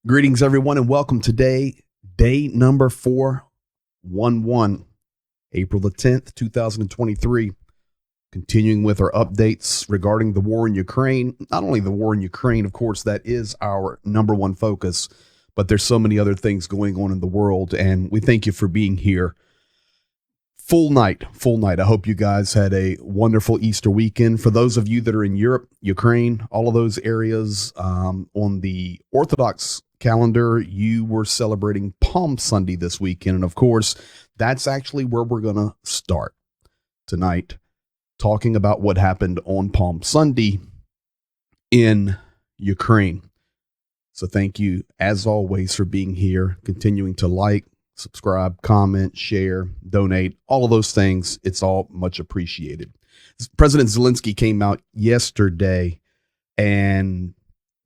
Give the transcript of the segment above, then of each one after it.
Greetings, everyone, and welcome today, day number 411, April the 10th, 2023. Continuing with our updates regarding the war in Ukraine. Not only the war in Ukraine, of course, that is our number one focus, but there's so many other things going on in the world, and we thank you for being here. Full night. I hope you guys had a wonderful Easter weekend. For those of you that are in Europe, Ukraine, all of those areas, on the Orthodox calendar, you were celebrating Palm Sunday this weekend. And of course, that's actually where we're going to start tonight, talking about what happened on Palm Sunday in Ukraine. So thank you, as always, for being here, continuing to like, subscribe, comment, share, donate, all of those things. It's all much appreciated. President Zelensky came out yesterday and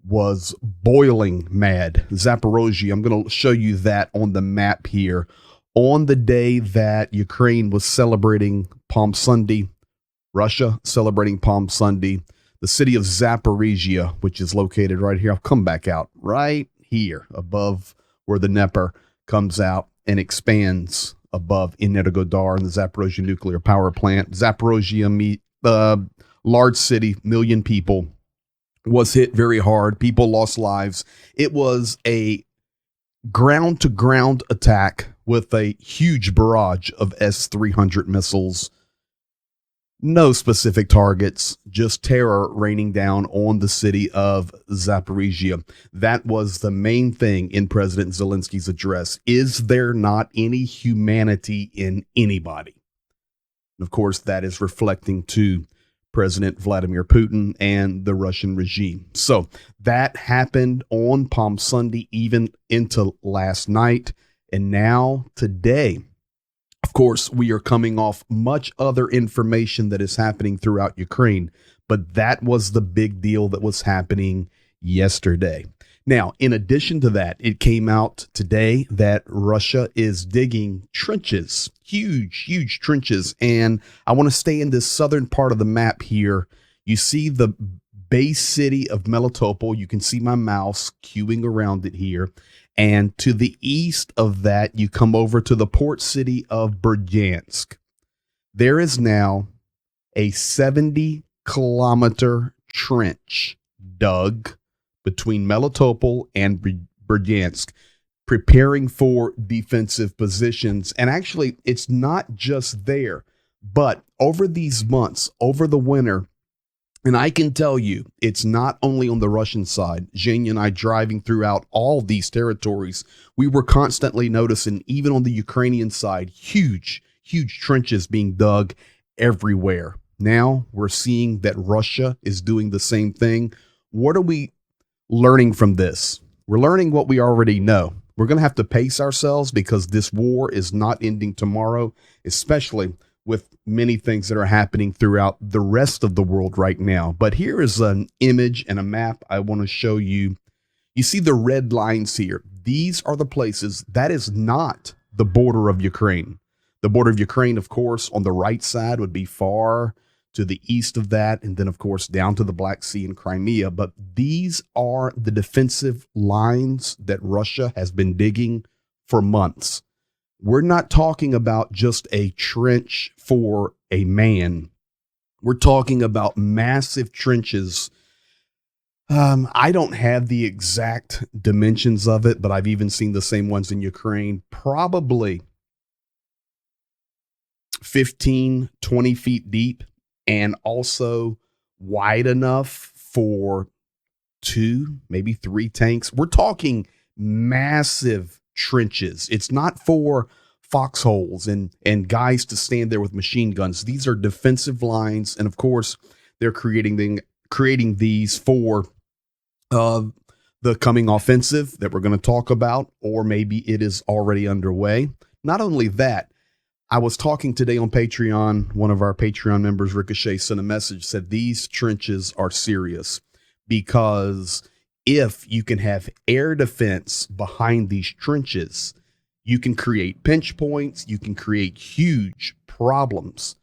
was boiling mad. Zaporozhye, I'm going to show you that on the map here. On the day that Ukraine was celebrating Palm Sunday, Russia celebrating Palm Sunday, the city of Zaporizhia, which is located right here. I'll come back out right here above where the Dnieper comes out and expands above Energodar and the Zaporozhye nuclear power plant. Zaporozhye, large city, million people, was hit very hard. People lost lives. It was a ground-to-ground attack with a huge barrage of S-300 missiles. No specific targets, just terror raining down on the city of Zaporizhia. That was the main thing in President Zelensky's address. Is there not any humanity in anybody? And of course, that is reflecting to President Vladimir Putin and the Russian regime. So that happened on Palm Sunday, even into last night. And now today, of course, we are coming off much other information that is happening throughout Ukraine, but that was the big deal that was happening yesterday. Now, in addition to that, it came out today that Russia is digging trenches, huge trenches. And I want to stay in this southern part of the map here. You see the base city of Melitopol. You can see my mouse queuing around it here. And to the east of that, you come over to the port city of Bryansk. There is now a 70-kilometer trench dug between Melitopol and Bryansk, preparing for defensive positions. And actually, it's not just there, but over these months, over the winter, and I can tell you, it's not only on the Russian side. Zhenya and I driving throughout all these territories, we were constantly noticing, even on the Ukrainian side, huge trenches being dug everywhere. Now we're seeing that Russia is doing the same thing. What are we learning from this? We're learning what we already know. We're going to have to pace ourselves because this war is not ending tomorrow, especially with many things that are happening throughout the rest of the world right now. But here is an image and a map I want to show you. You see the red lines here. These are the places. That is not the border of Ukraine. The border of Ukraine, of course, on the right side would be far to the east of that, and then, of course, down to the Black Sea and Crimea. But these are the defensive lines that Russia has been digging for months. We're not talking about just a trench for a man. We're talking about massive trenches. I don't have the exact dimensions of it, but I've even seen the same ones in Ukraine. Probably 15, 20 feet deep, and also wide enough for 2, maybe 3 tanks. We're talking massive trenches. It's not for foxholes and guys to stand there with machine guns. These are defensive lines, and of course, they're creating these for the coming offensive that we're going to talk about, or maybe it is already underway. Not only that, I was talking today on Patreon. One of our Patreon members, Ricochet, sent a message, said these trenches are serious because if you can have air defense behind these trenches, you can create pinch points, you can create huge problems.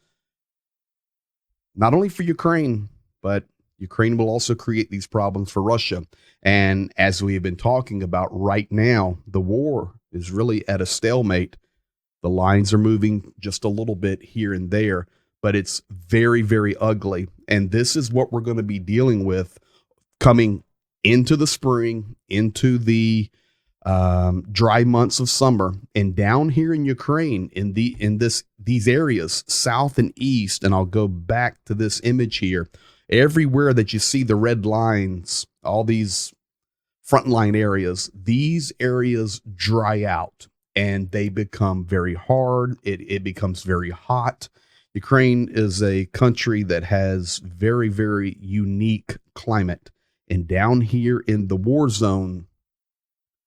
not only for Ukraine, but Ukraine will also create these problems for Russia. And as we have been talking about right now, the war is really at a stalemate. The lines are moving just a little bit here and there, but it's very, very ugly. And this is what we're going to be dealing with coming into the spring, into the dry months of summer, and down here in Ukraine, these areas, south and east. And I'll go back to this image here. Everywhere that you see the red lines, all these frontline areas, these areas dry out and they become very hard. It becomes very hot. Ukraine is a country that has very, very unique climate. And down here in the war zone,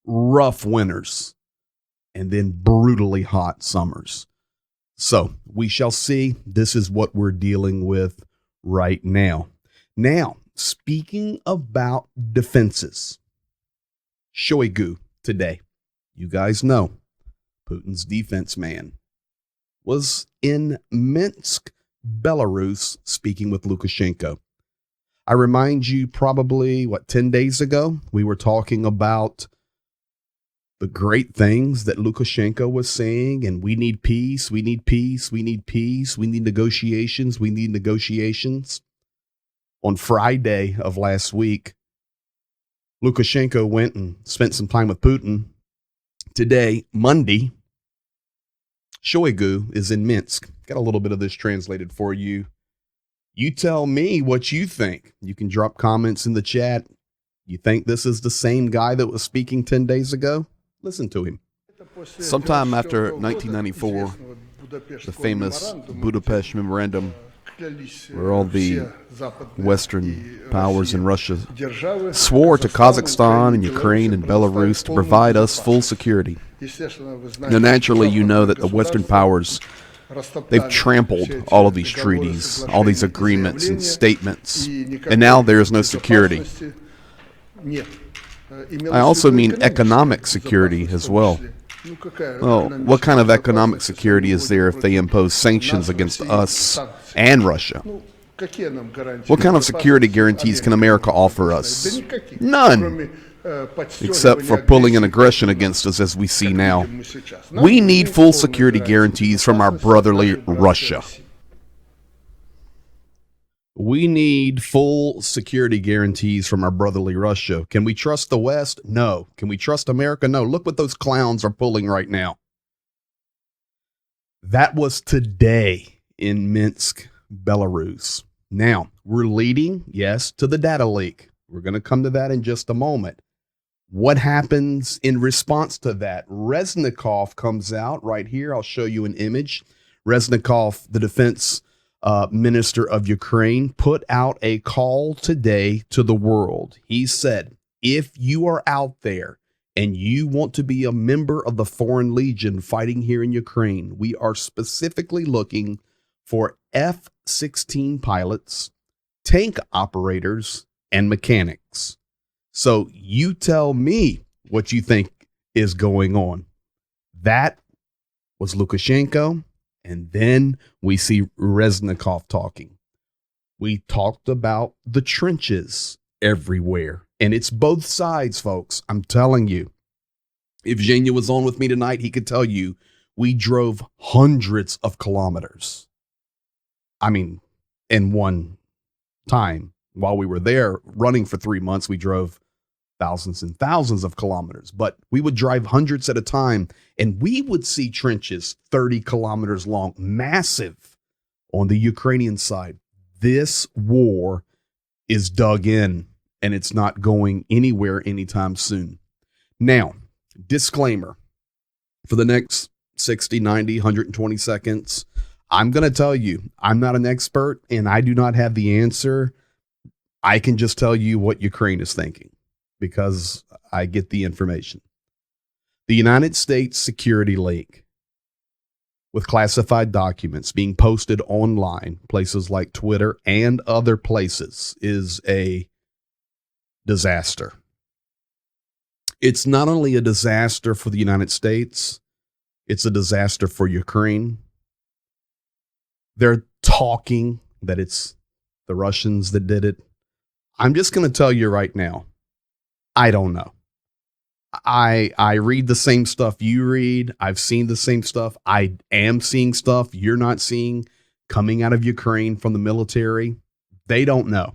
rough winters and then brutally hot summers. So we shall see. This is what we're dealing with right now. Now, speaking about defenses, Shoigu today, you guys know, Putin's defense man, was in Minsk, Belarus, speaking with Lukashenko. I remind you, probably, 10 days ago, we were talking about the great things that Lukashenko was saying, and we need peace, we need peace, we need peace, we need negotiations, we need negotiations. On Friday of last week, Lukashenko went and spent some time with Putin. Today, Monday, Shoigu is in Minsk. Got a little bit of this translated for you. You tell me what you think. You can drop comments in the chat. You think this is the same guy that was speaking 10 days ago? Listen to him. Sometime after 1994, the famous Budapest Memorandum, where all the Western powers in Russia swore to Kazakhstan and Ukraine and Belarus to provide us full security. Now, naturally, you know that the Western powers, they've trampled all of these treaties, all these agreements and statements, and now there is no security. I also mean economic security as well. Well, what kind of economic security is there if they impose sanctions against us and Russia? What kind of security guarantees can America offer us? None, except for pulling an aggression against us as we see now. We need full security guarantees from our brotherly Russia. We need full security guarantees from our brotherly Russia. Can we trust the West? No. Can we trust America? No. Look what those clowns are pulling right now. That was today in Minsk, Belarus. Now, we're leading, yes, to the data leak. We're going to come to that in just a moment. What happens in response to that? Reznikov comes out right here. I'll show you an image. Reznikov, the defense minister of Ukraine, put out a call today to the world. He said, if you are out there and you want to be a member of the Foreign Legion fighting here in Ukraine, we are specifically looking for F-16 pilots, tank operators, and mechanics. So you tell me what you think is going on. That was Lukashenko. And then we see Reznikov talking. We talked about the trenches everywhere. And it's both sides, folks. I'm telling you. If Zhenya was on with me tonight, he could tell you we drove hundreds of kilometers. I mean, in one time. While we were there running for 3 months, we drove thousands and thousands of kilometers, but we would drive hundreds at a time, and we would see trenches 30 kilometers long, massive on the Ukrainian side. This war is dug in, and it's not going anywhere anytime soon. Now, disclaimer, for the next 60, 90, 120 seconds, I'm going to tell you, I'm not an expert, and I do not have the answer. I can just tell you what Ukraine is thinking, because I get the information. The United States security leak with classified documents being posted online, places like Twitter and other places, is a disaster. It's not only a disaster for the United States, it's a disaster for Ukraine. They're talking that it's the Russians that did it. I'm just going to tell you right now, I don't know. I read the same stuff you read. I've seen the same stuff. I am seeing stuff you're not seeing coming out of Ukraine from the military. They don't know.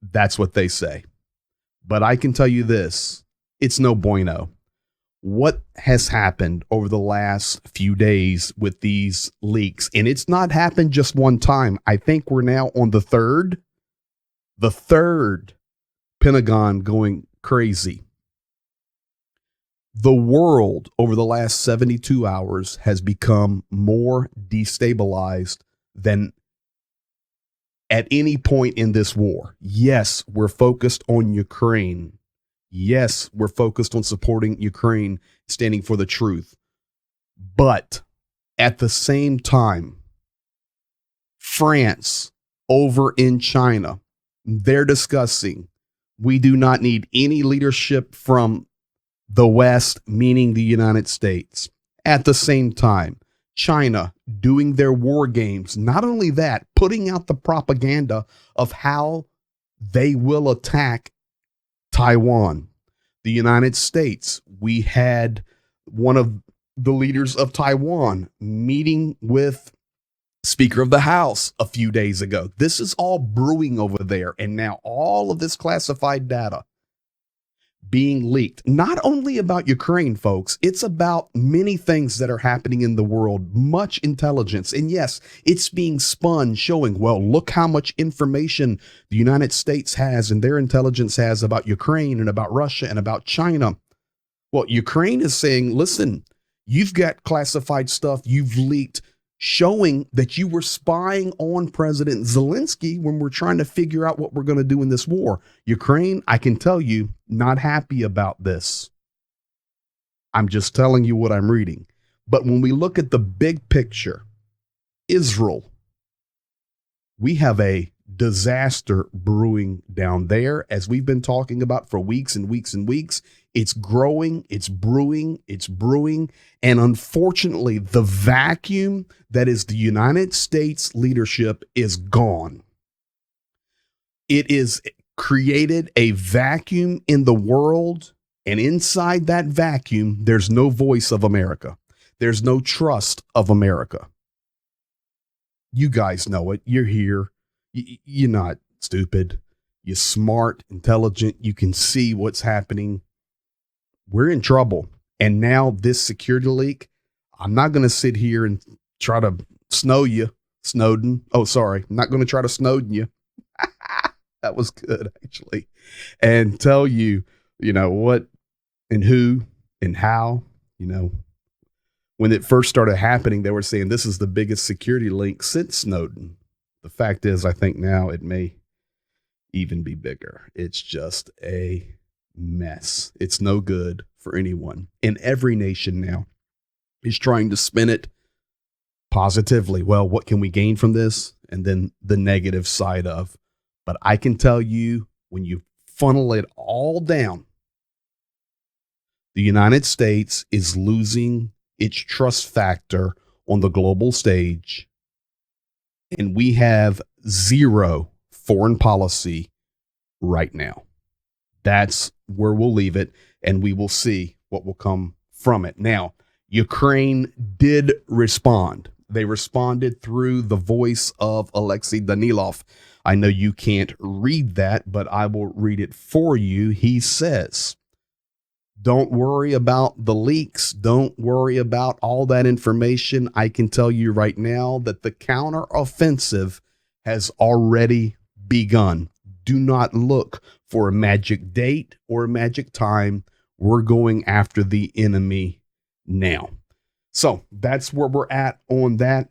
That's what they say. But I can tell you this, it's no bueno. What has happened over the last few days with these leaks, and it's not happened just one time. I think we're now on the third Pentagon going crazy. The world over the last 72 hours has become more destabilized than at any point in this war. Yes, we're focused on Ukraine. Yes, we're focused on supporting Ukraine, standing for the truth. But at the same time, France over in China, they're discussing, we do not need any leadership from the West, meaning the United States. At the same time, China doing their war games. Not only that, putting out the propaganda of how they will attack Taiwan. The United States, we had one of the leaders of Taiwan meeting with Speaker of the House a few days ago. This is all brewing over there. And now all of this classified data being leaked, not only about Ukraine, folks, it's about many things that are happening in the world, much intelligence. And yes, it's being spun, showing, well, look how much information the United States has and their intelligence has about Ukraine and about Russia and about China. Well, Ukraine is saying, listen, you've got classified stuff you've leaked showing that you were spying on President Zelensky when we're trying to figure out what we're going to do in this war. Ukraine, I can tell you, not happy about this. I'm just telling you what I'm reading. But when we look at the big picture, Israel, we have a disaster brewing down there, as we've been talking about for weeks and weeks and weeks. It's growing, it's brewing, and unfortunately, the vacuum that is the United States leadership is gone. It is created a vacuum in the world, and inside that vacuum, there's no voice of America. There's no trust of America. You guys know it. You're here. You're not stupid. You're smart, intelligent. You can see what's happening. We're in trouble. And now this security leak, I'm not going to sit here and try to Snowden. Oh, sorry. I'm not going to try to Snowden you. That was good, actually. And tell you, what and who and how, when it first started happening, they were saying this is the biggest security leak since Snowden. The fact is, I think now it may even be bigger. It's just a mess. It's no good for anyone. And every nation now is trying to spin it positively. Well, what can we gain from this? And then the negative side of. But I can tell you, when you funnel it all down, the United States is losing its trust factor on the global stage. And we have zero foreign policy right now. That's where we'll leave it, and we will see what will come from it. Now, Ukraine did respond. They responded through the voice of Alexei Danilov. I know you can't read that, but I will read it for you. He says, don't worry about the leaks. Don't worry about all that information. I can tell you right now that the counteroffensive has already begun. Do not look for a magic date or a magic time. We're going after the enemy now. So that's where we're at on that.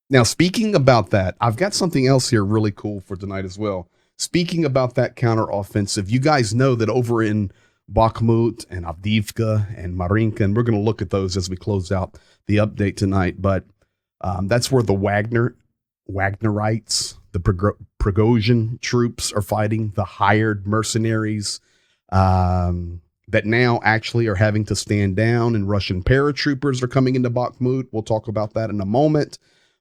Now, speaking about that, I've got something else here really cool for tonight as well. Speaking about that counteroffensive, you guys know that over in Bahkmut and Avdiivka and Marinka, and we're going to look at those as we close out the update tonight, but that's where the Wagnerites, the Prigozhin troops are fighting, the hired mercenaries. that now actually are having to stand down, and Russian paratroopers are coming into Bakhmut. We'll talk about that in a moment.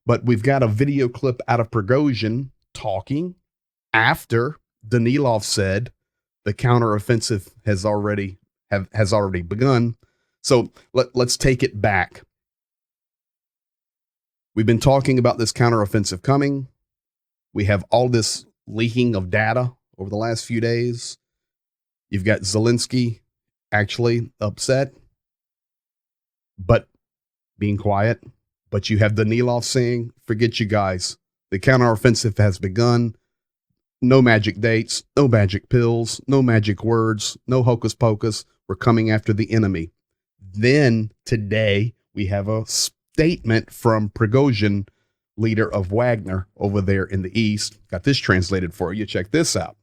But we've got a video clip out of Prigozhin talking after Danilov said the counteroffensive has already begun. So let's take it back. We've been talking about this counteroffensive coming. We have all this leaking of data over the last few days. You've got Zelensky actually upset, but being quiet. But you have Danilov saying, forget you guys. The counteroffensive has begun. No magic dates, no magic pills, no magic words, no hocus pocus. We're coming after the enemy. Then today we have a statement from Prigozhin, leader of Wagner over there in the east. Got this translated for you. Check this out.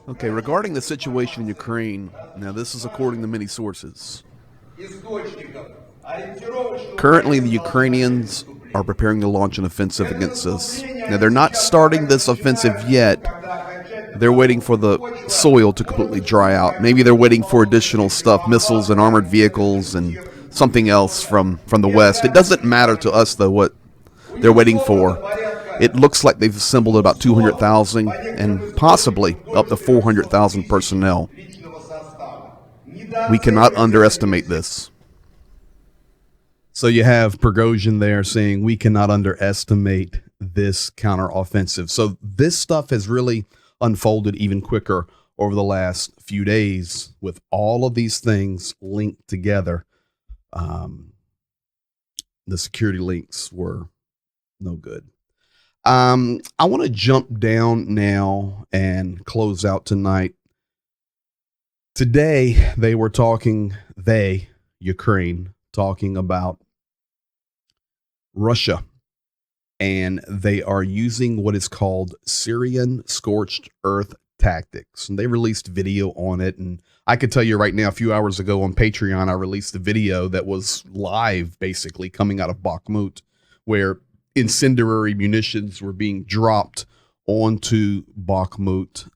Okay, regarding the situation in Ukraine, now this is according to many sources. Currently, the Ukrainians are preparing to launch an offensive against us. Now, they're not starting this offensive yet. They're waiting for the soil to completely dry out. Maybe they're waiting for additional stuff, missiles and armored vehicles and something else from the West. It doesn't matter to us, though, what they're waiting for. It looks like they've assembled about 200,000 and possibly up to 400,000 personnel. We cannot underestimate this. So you have Prigozhin there saying we cannot underestimate this counteroffensive. So this stuff has really unfolded even quicker over the last few days with all of these things linked together. The security links were no good. I want to jump down now and close out tonight. Today, Ukraine, talking about Russia, and they are using what is called Syrian scorched earth tactics. And they released video on it. And I could tell you right now, a few hours ago on Patreon, I released a video that was live, basically coming out of Bahkmut, where incendiary munitions were being dropped onto Bahkmut.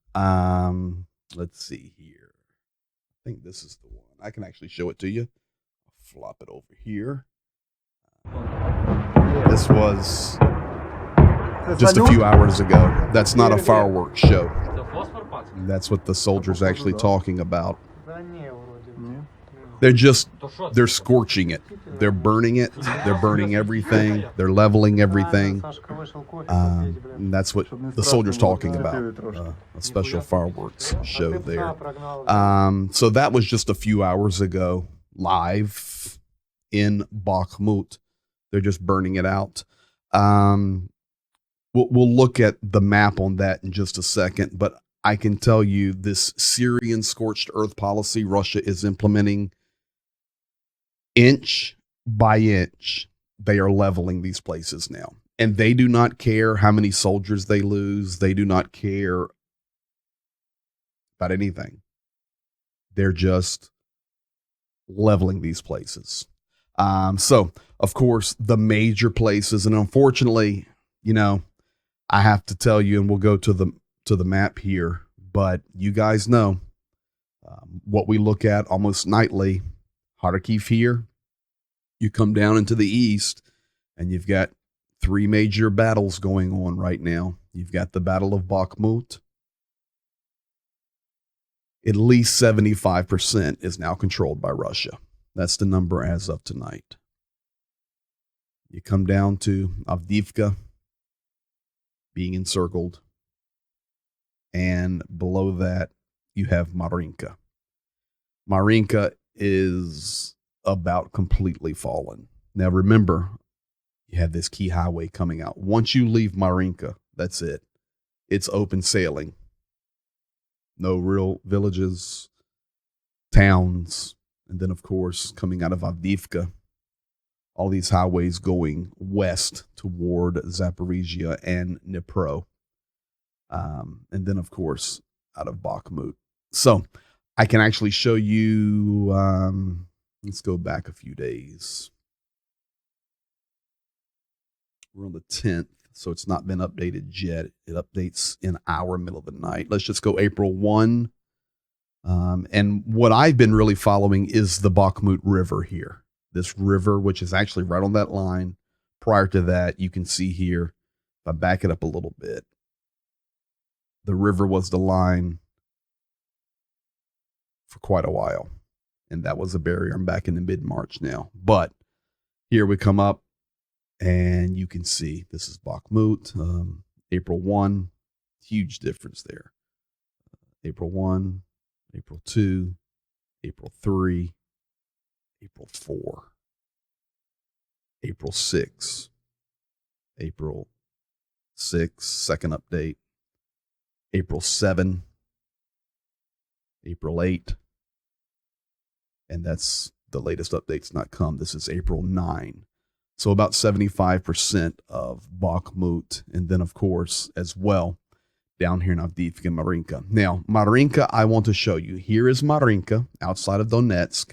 Let's see here. I think this is the one. I can actually show it to you. I'll flop it over here. This was just a few hours ago. That's not a fireworks show. That's what the soldiers actually talking about. They're scorching it. They're burning it. They're burning everything. They're leveling everything. And that's what the soldiers talking about. A special fireworks show there. So that was just a few hours ago, live in Bahkmut. They're just burning it out. We'll look at the map on that in just a second, but I can tell you this Syrian scorched earth policy Russia is implementing, inch by inch, they are leveling these places now. And they do not care how many soldiers they lose. They do not care about anything. They're just leveling these places. So, of course, the major places, and unfortunately, I have to tell you, and we'll go to the map here, but you guys know what we look at almost nightly. Kharkiv here. You come down into the east, and you've got three major battles going on right now. You've got the Battle of Bahkmut. At least 75% is now controlled by Russia. That's the number as of tonight. You come down to Avdiivka being encircled. And below that, you have Marinka. Marinka is about completely fallen. Now remember, you have this key highway coming out. Once you leave Marinka, that's it. It's open sailing. No real villages, towns, and then, of course, coming out of Avdiivka, all these highways going west toward Zaporizhia and Dnipro. And then, of course, out of Bahkmut. So I can actually show you, let's go back a few days. We're on the 10th, so it's not been updated yet. It updates in our middle of the night. Let's just go April 1. And what I've been really following is the Bahkmut River here. This river, which is actually right on that line. Prior to that, you can see here, if I back it up a little bit, the river was the line for quite a while. And that was a barrier. I'm back in the mid-March now. But here we come up, and you can see this is Bahkmut, April 1. Huge difference there. April 1, April 2, April 3, April 4, April 6, April 6, second update, April 7, April 8, and that's the latest update's not come. This is April 9. So about 75% of Bahkmut, and then of course as well down here in Avdiivka and Marinka. Now, Marinka, I want to show you. Here is Marinka outside of Donetsk,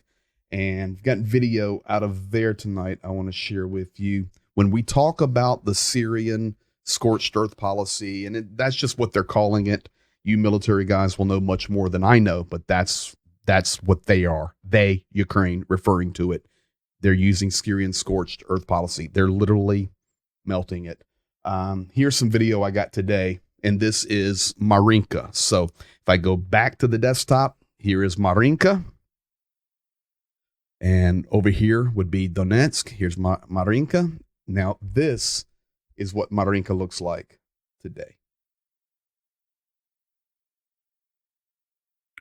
and I've got video out of there tonight I want to share with you. When we talk about the Syrian scorched earth policy, and that's just what they're calling it. You military guys will know much more than I know, but that's what they are. They, Ukraine, referring to it. They're using Syrian scorched earth policy. They're literally melting it. Here's some video I got today, and this is Marinka. So if I go back to the desktop, here is Marinka. And over here would be Donetsk. Here's Marinka. Now this is what Marinka looks like today.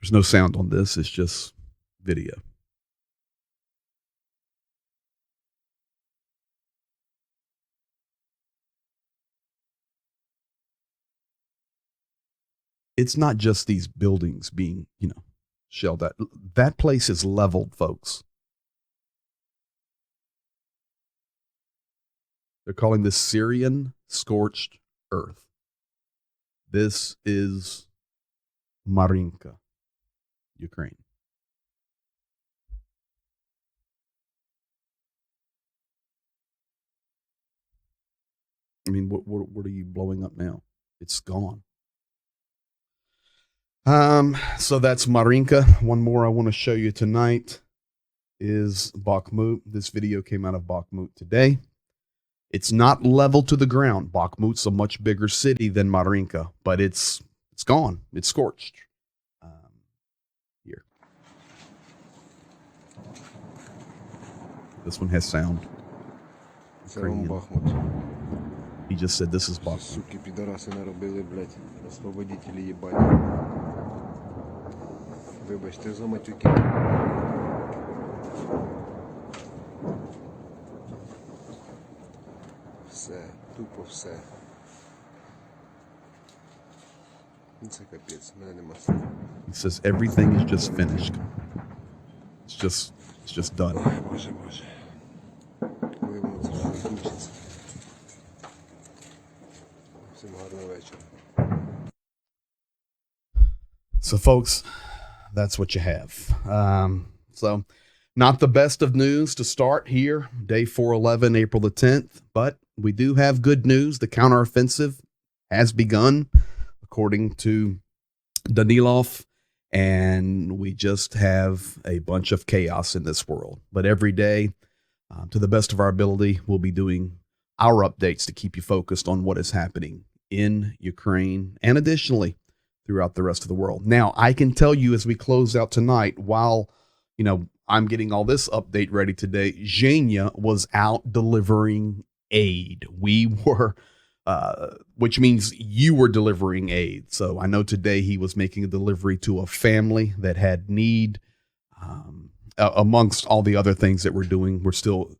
There's no sound on this. It's just video. It's not just these buildings being, shelled out. That place is leveled, folks. They're calling this Syrian scorched earth. This is Marinka, Ukraine. I mean, what are you blowing up now? It's gone. So that's Marinka. One more I want to show you tonight is Bahkmut. This video came out of Bahkmut today. It's not level to the ground. Bahkmut's a much bigger city than Marinka, but it's gone. It's scorched. Here. This one has sound. He just said this is Bahkmut. Суки, підараси наробили, блядь, освободителі їбать. Вибачте за матюки. Все, тупо все. Це капець, в мене нема слів. He says everything is just finished. It's just done. Ой, боже, боже. Коли воно це все закінчиться. Всім гарного вечора. So, folks, that's what you have. So, not the best of news to start here, day 411, April the 10th, but we do have good news. The counteroffensive has begun, according to Danilov, and we just have a bunch of chaos in this world. But every day, to the best of our ability, we'll be doing our updates to keep you focused on what is happening in Ukraine and additionally throughout the rest of the world. Now, I can tell you as we close out tonight, while, I'm getting all this update ready today, Zhenya was out delivering aid. We were, which means you were delivering aid. So I know today he was making a delivery to a family that had need. Amongst all the other things that we're doing, we're still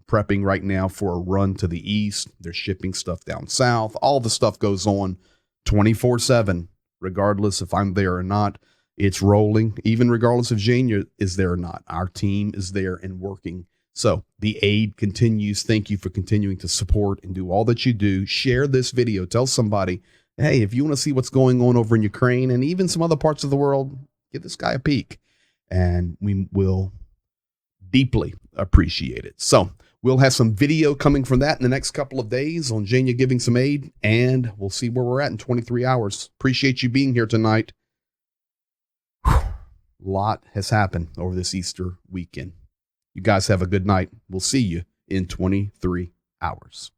prepping right now for a run to the east. They're shipping stuff down south. All the stuff goes on 24/7. Regardless if I'm there or not, it's rolling, even regardless if Zhenya is there or not. Our team is there and working. So the aid continues. Thank you for continuing to support and do all that you do. Share this video. Tell somebody, hey, if you want to see what's going on over in Ukraine and even some other parts of the world, give this guy a peek. And we will deeply appreciate it. So we'll have some video coming from that in the next couple of days on Zhenya giving some aid, and we'll see where we're at in 23 hours. Appreciate you being here tonight. Whew. A lot has happened over this Easter weekend. You guys have a good night. We'll see you in 23 hours.